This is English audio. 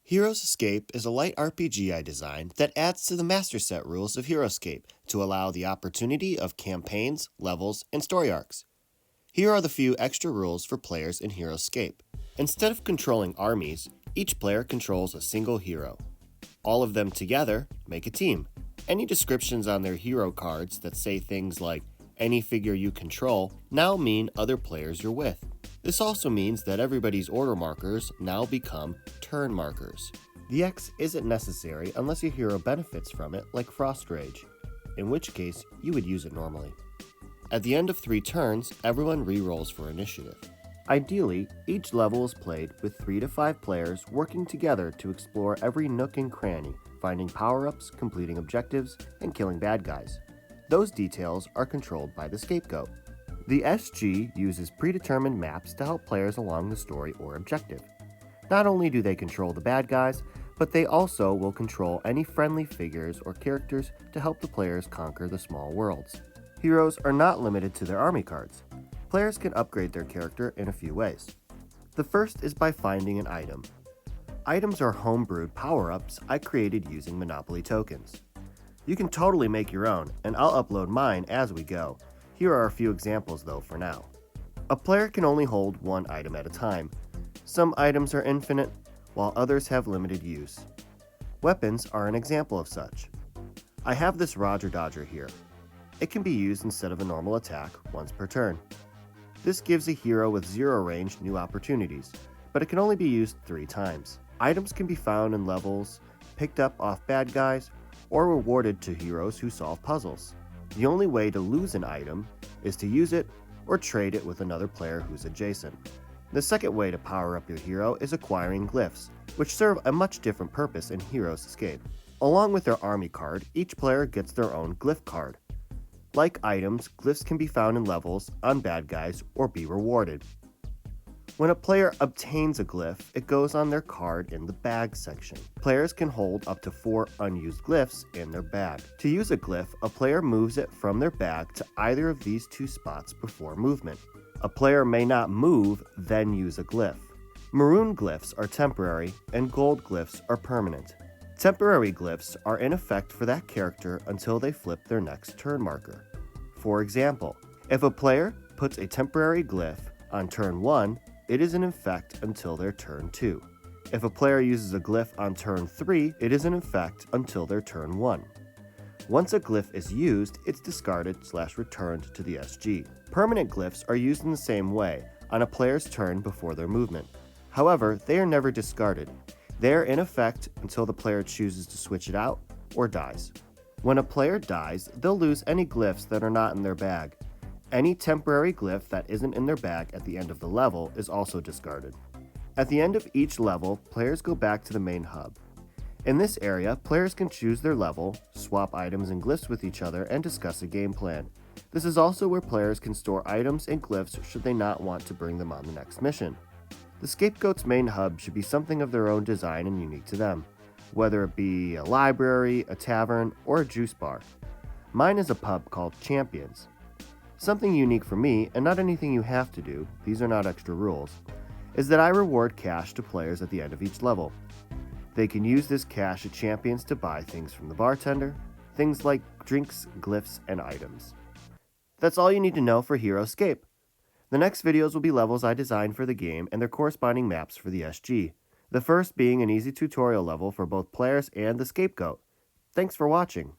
Heroes Escape is a light RPG I designed that adds to the master set rules of HeroScape to allow the opportunity of campaigns, levels, and story arcs. Here are the few extra rules for players in HeroScape. Instead of controlling armies, each player controls a single hero. All of them together make a team. Any descriptions on their hero cards that say things like, any figure you control, now mean other players you're with. This also means that everybody's order markers now become turn markers. The X isn't necessary unless your hero benefits from it, like Frost Rage, in which case you would use it normally. At the end of 3 turns, everyone re-rolls for initiative. Ideally, each level is played with 3 to 5 players working together to explore every nook and cranny, finding power-ups, completing objectives, and killing bad guys. Those details are controlled by the scapegoat. The SG uses predetermined maps to help players along the story or objective. Not only do they control the bad guys, but they also will control any friendly figures or characters to help the players conquer the small worlds. Heroes are not limited to their army cards. Players can upgrade their character in a few ways. The first is by finding an item. Items are homebrewed power-ups I created using Monopoly tokens. You can totally make your own, and I'll upload mine as we go. Here are a few examples though for now. A player can only hold one item at a time. Some items are infinite, while others have limited use. Weapons are an example of such. I have this Roger Dodger here. It can be used instead of a normal attack once per turn. This gives a hero with 0 range new opportunities, but it can only be used 3 times. Items can be found in levels, picked up off bad guys, or rewarded to heroes who solve puzzles. The only way to lose an item is to use it or trade it with another player who's adjacent. The second way to power up your hero is acquiring Glyphs, which serve a much different purpose in Heroes Escape. Along with their army card, each player gets their own Glyph card. Like items, Glyphs can be found in levels, on bad guys, or be rewarded. When a player obtains a glyph, it goes on their card in the bag section. Players can hold up to 4 unused glyphs in their bag. To use a glyph, a player moves it from their bag to either of these 2 spots before movement. A player may not move, then use a glyph. Maroon glyphs are temporary, and gold glyphs are permanent. Temporary glyphs are in effect for that character until they flip their next turn marker. For example, if a player puts a temporary glyph on turn 1, it is in effect until their turn 2. If a player uses a glyph on turn 3, it is in effect until their turn 1. Once a glyph is used, it's discarded/returned to the SG. Permanent glyphs are used in the same way, on a player's turn before their movement. However, they are never discarded. They are in effect until the player chooses to switch it out or dies. When a player dies, they'll lose any glyphs that are not in their bag. Any temporary glyph that isn't in their bag at the end of the level is also discarded. At the end of each level, players go back to the main hub. In this area, players can choose their level, swap items and glyphs with each other, and discuss a game plan. This is also where players can store items and glyphs should they not want to bring them on the next mission. The Scapegoat's main hub should be something of their own design and unique to them, whether it be a library, a tavern, or a juice bar. Mine is a pub called Champions. Something unique for me, and not anything you have to do, these are not extra rules, is that I reward cash to players at the end of each level. They can use this cash at Champions to buy things from the bartender, things like drinks, glyphs, and items. That's all you need to know for HeroScape. The next videos will be levels I designed for the game and their corresponding maps for the SG. The first being an easy tutorial level for both players and the scapegoat. Thanks for watching.